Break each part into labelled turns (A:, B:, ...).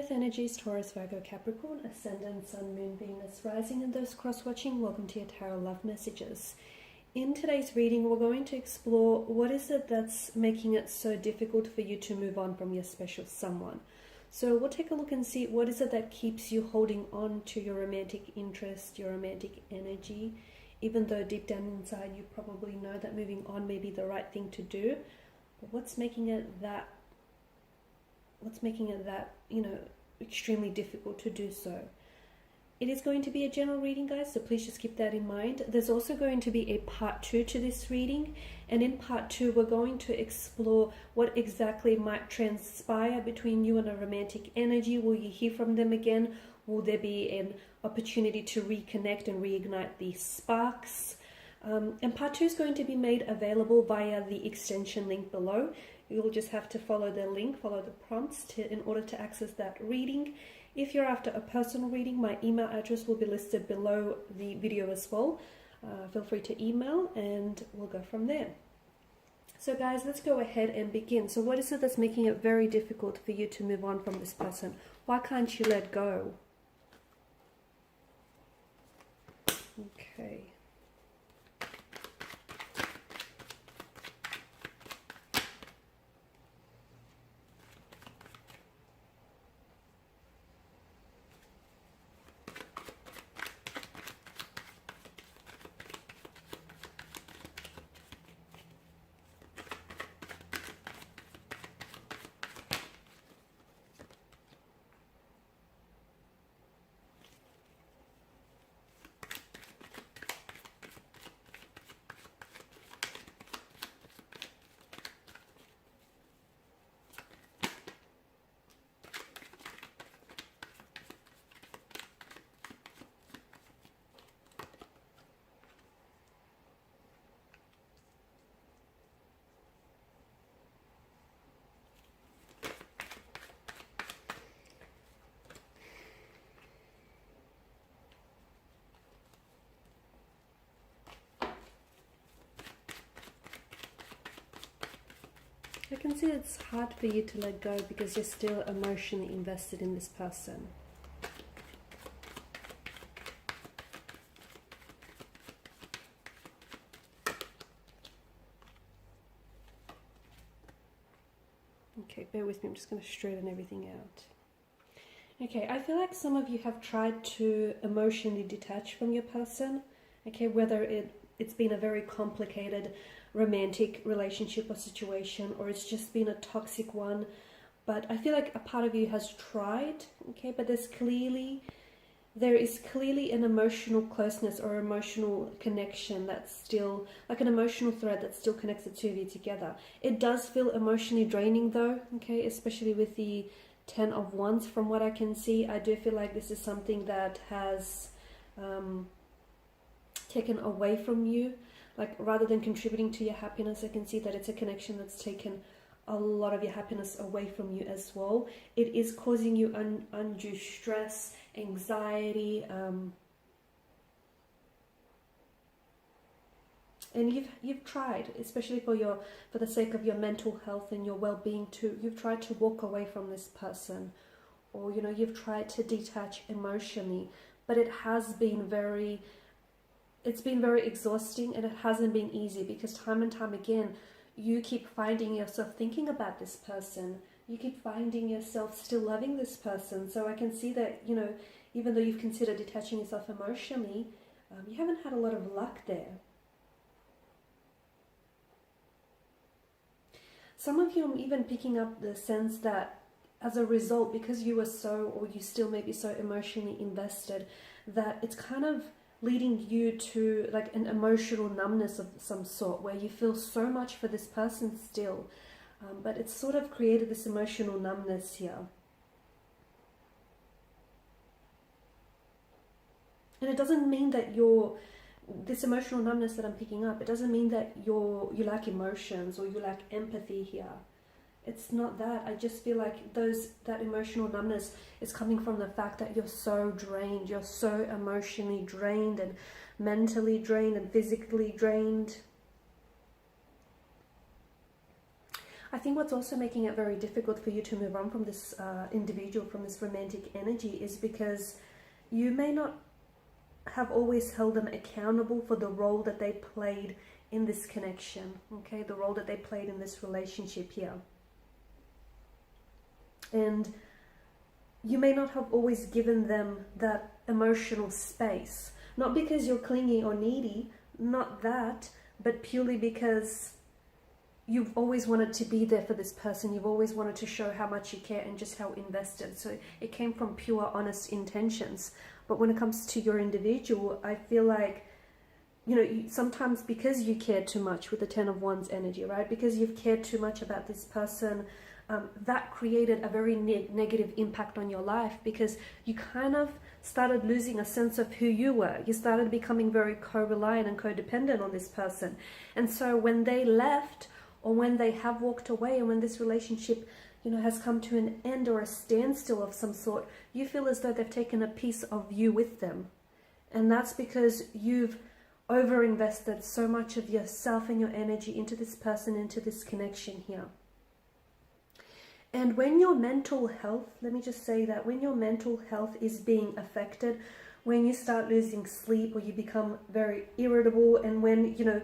A: Earth energies, Taurus, Virgo, Capricorn, Ascendant, Sun, Moon, Venus, Rising, and those cross-watching, welcome to your Tarot Love Messages. In today's reading, we're going to explore what is it that's making it so difficult for you to move on from your special someone. So we'll take a look and see what is it that keeps you holding on to your romantic interest, your romantic energy, even though deep down inside you probably know that moving on may be the right thing to do. But what's making it that, extremely difficult to do so? It is going to be a general reading, guys, so please just keep that in mind. There's also going to be a part 2 to this reading, and in part 2 we're going to explore what exactly might transpire between you and a romantic energy. Will you hear from them again? Will there be an opportunity to reconnect and reignite these sparks? And part 2 is going to be made available via the extension link below. You'll just have to follow the link, follow the prompts in order to access that reading. If you're after a personal reading, my email address will be listed below the video as well. Feel free to email and we'll go from there. So guys, let's go ahead and begin. So what is it that's making it very difficult for you to move on from this person? Why can't you let go? Okay. I can see it's hard for you to let go because you're still emotionally invested in this person. Okay, bear with me, I'm just going to straighten everything out. Okay, I feel like some of you have tried to emotionally detach from your person. Okay, whether it's been a very complicated romantic relationship or situation, or it's just been a toxic one, but I feel like a part of you has tried, okay, but there is clearly an emotional closeness or emotional connection that's still, like an emotional thread that still connects the two of you together. It does feel emotionally draining though, okay, especially with the 10 of Wands. From what I can see, I do feel like this is something that has taken away from you. Like, rather than contributing to your happiness, I can see that it's a connection that's taken a lot of your happiness away from you as well. It is causing you undue stress, anxiety, and you've tried, especially for the sake of your mental health and your well-being too. You've tried to walk away from this person, or you've tried to detach emotionally, but it has been very exhausting, and it hasn't been easy because time and time again you keep finding yourself thinking about this person. You keep finding yourself still loving this person. So I can see that, even though you've considered detaching yourself emotionally, you haven't had a lot of luck there. Some of you, I'm even picking up the sense that as a result, because you still may be so emotionally invested, that it's kind of leading you to like an emotional numbness of some sort, where you feel so much for this person still, but it's sort of created this emotional numbness here. And it doesn't mean that this emotional numbness that I'm picking up, it doesn't mean that you lack emotions or you lack empathy here. It's not that. I just feel like that emotional numbness is coming from the fact that you're so drained. You're so emotionally drained and mentally drained and physically drained. I think what's also making it very difficult for you to move on from this individual, from this romantic energy, is because you may not have always held them accountable for the role that they played in this connection, okay? The role that they played in this relationship here. And you may not have always given them that emotional space. Not because you're clingy or needy, not that, but purely because you've always wanted to be there for this person. You've always wanted to show how much you care and just how invested. So it came from pure, honest intentions. But when it comes to your individual, I feel like, you know, sometimes because you care too much with the Ten of Wands energy, right? Because you've cared too much about this person, that created a very negative impact on your life, because you kind of started losing a sense of who you were. You started becoming very co-reliant and codependent on this person. And so when they left, or when they have walked away, and when this relationship, you know, has come to an end or a standstill of some sort, you feel as though they've taken a piece of you with them. And that's because you've over-invested so much of yourself and your energy into this person, into this connection here. And when your mental health, let me just say that when your mental health is being affected, when you start losing sleep, or you become very irritable, and when, you know,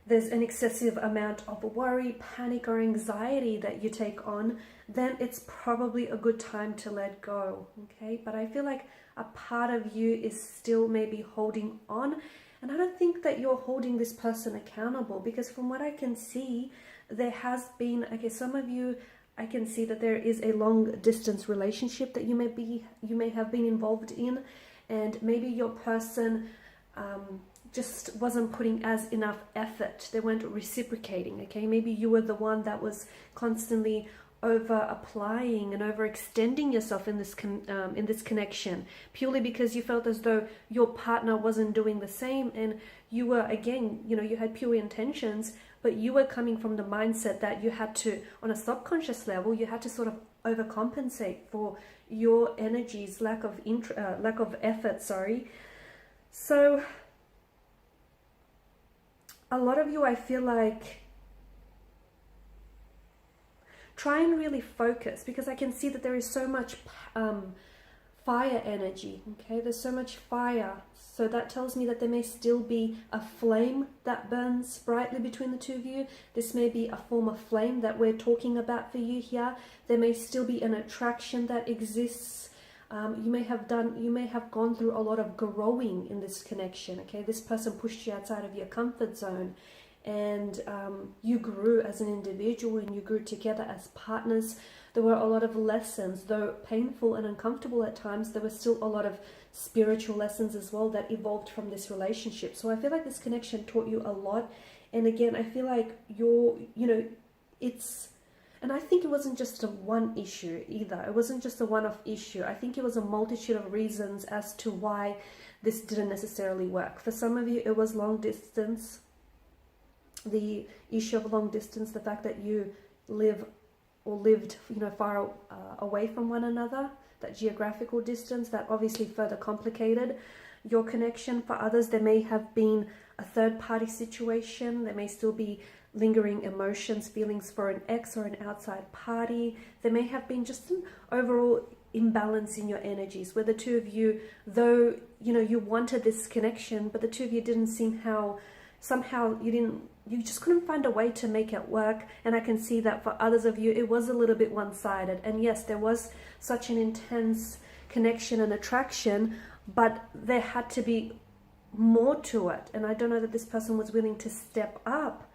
A: there's an excessive amount of worry, panic, or anxiety that you take on, then it's probably a good time to let go, okay? But I feel like a part of you is still maybe holding on, and I don't think that you're holding this person accountable, because from what I can see, there has been, okay, some of you, I can see that there is a long distance relationship that you may have been involved in, and maybe your person just wasn't putting as enough effort. They weren't reciprocating, okay? Maybe you were the one that was constantly over applying and overextending yourself in this connection, purely because you felt as though your partner wasn't doing the same, and you were, again, you know, you had pure intentions, but you were coming from the mindset that you had to, on a subconscious level, you had to sort of overcompensate for your energy's lack of effort, sorry. So a lot of you, I feel like, try and really focus, because I can see that there is so much fire energy, okay? There's so much fire. So that tells me that there may still be a flame that burns brightly between the two of you. This may be a form of flame that we're talking about for you here. There may still be an attraction that exists. You may have gone through a lot of growing in this connection, okay? This person pushed you outside of your comfort zone, and you grew as an individual, and you grew together as partners. There were a lot of lessons, though painful and uncomfortable at times. There were still a lot of spiritual lessons as well that evolved from this relationship. So I feel like this connection taught you a lot. And again, I feel like and I think it wasn't just a one issue either. It wasn't just a one-off issue. I think it was a multitude of reasons as to why this didn't necessarily work. For some of you, it was long distance. The issue of long distance, the fact that you lived, far away from one another, that geographical distance, that obviously further complicated your connection. For others, there may have been a third-party situation. There may still be lingering emotions, feelings for an ex or an outside party. There may have been just an overall imbalance in your energies, where the two of you, though, you wanted this connection, but the two of you didn't seem somehow you just couldn't find a way to make it work. And I can see that for others of you, it was a little bit one-sided. And yes, there was such an intense connection and attraction, but there had to be more to it. And I don't know that this person was willing to step up.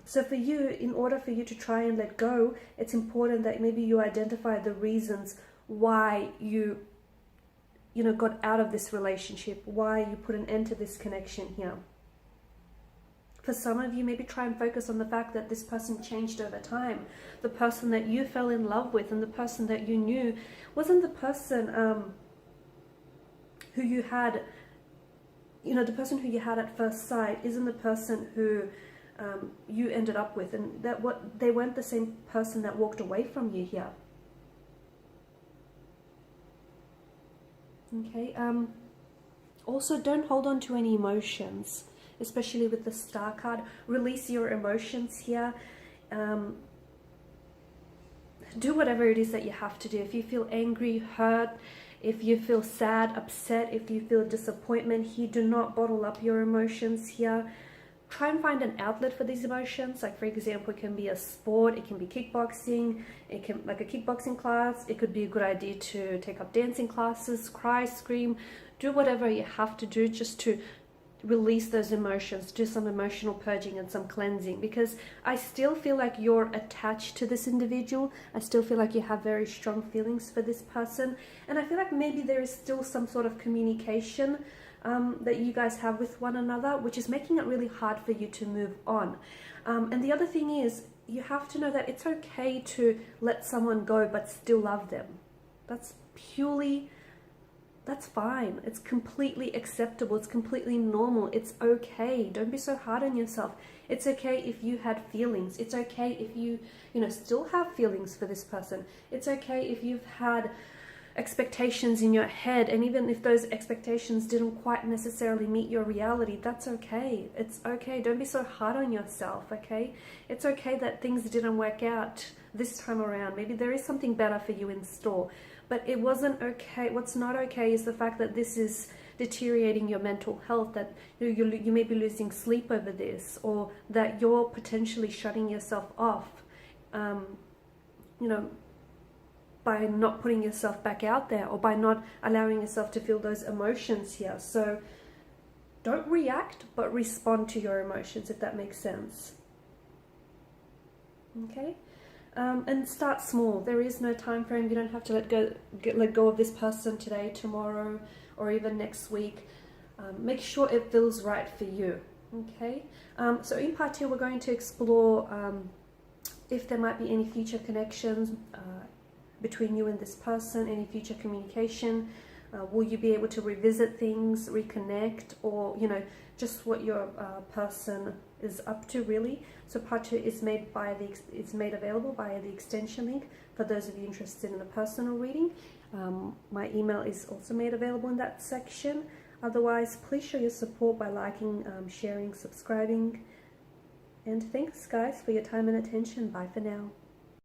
A: So for you, in order for you to try and let go, it's important that maybe you identify the reasons why you got out of this relationship, why you put an end to this connection here. For some of you, maybe try and focus on the fact that this person changed over time. The person that you fell in love with and the person that you knew wasn't the person who you had, the person who you had at first sight isn't the person who you ended up with. And they weren't the same person that walked away from you here. Okay. Also, don't hold on to any emotions, especially with the Star card. Release your emotions here. do whatever it is that you have to do. If you feel angry, hurt, if you feel sad, upset, if you feel disappointment here, do not bottle up your emotions here. Try and find an outlet for these emotions. Like, for example, it can be a sport, it can be kickboxing, it can, like a kickboxing class. It could be a good idea to take up dancing classes, cry, scream, do whatever you have to do just to release those emotions, do some emotional purging and some cleansing, because I still feel like you're attached to this individual. I still feel like you have very strong feelings for this person, and I feel like maybe there is still some sort of communication that you guys have with one another, which is making it really hard for you to move on. And the other thing is, you have to know that it's okay to let someone go but still love them. That's fine. It's completely acceptable. It's completely normal. It's okay. Don't be so hard on yourself. It's okay if you had feelings. It's okay if you still have feelings for this person. It's okay if you've had expectations in your head, and even if those expectations didn't quite necessarily meet your reality, that's okay. It's okay. Don't be so hard on yourself, okay? It's okay that things didn't work out this time around. Maybe there is something better for you in store, but it wasn't okay. What's not okay is the fact that this is deteriorating your mental health, that you may be losing sleep over this, or that you're potentially shutting yourself off, by not putting yourself back out there, or by not allowing yourself to feel those emotions here. So don't react, but respond to your emotions, if that makes sense. Okay? And start small. There is no time frame. You don't have to let go of this person today, tomorrow, or even next week. Make sure it feels right for you. Okay? So in part 2, we're going to explore if there might be any future connections between you and this person, any future communication. Will you be able to revisit things, reconnect, or just what your person is up to, really. So part 2 is made available via the extension link for those of you interested in a personal reading. My email is also made available in that section. Otherwise, please show your support by liking, sharing, subscribing, and thanks guys for your time and attention. Bye for now.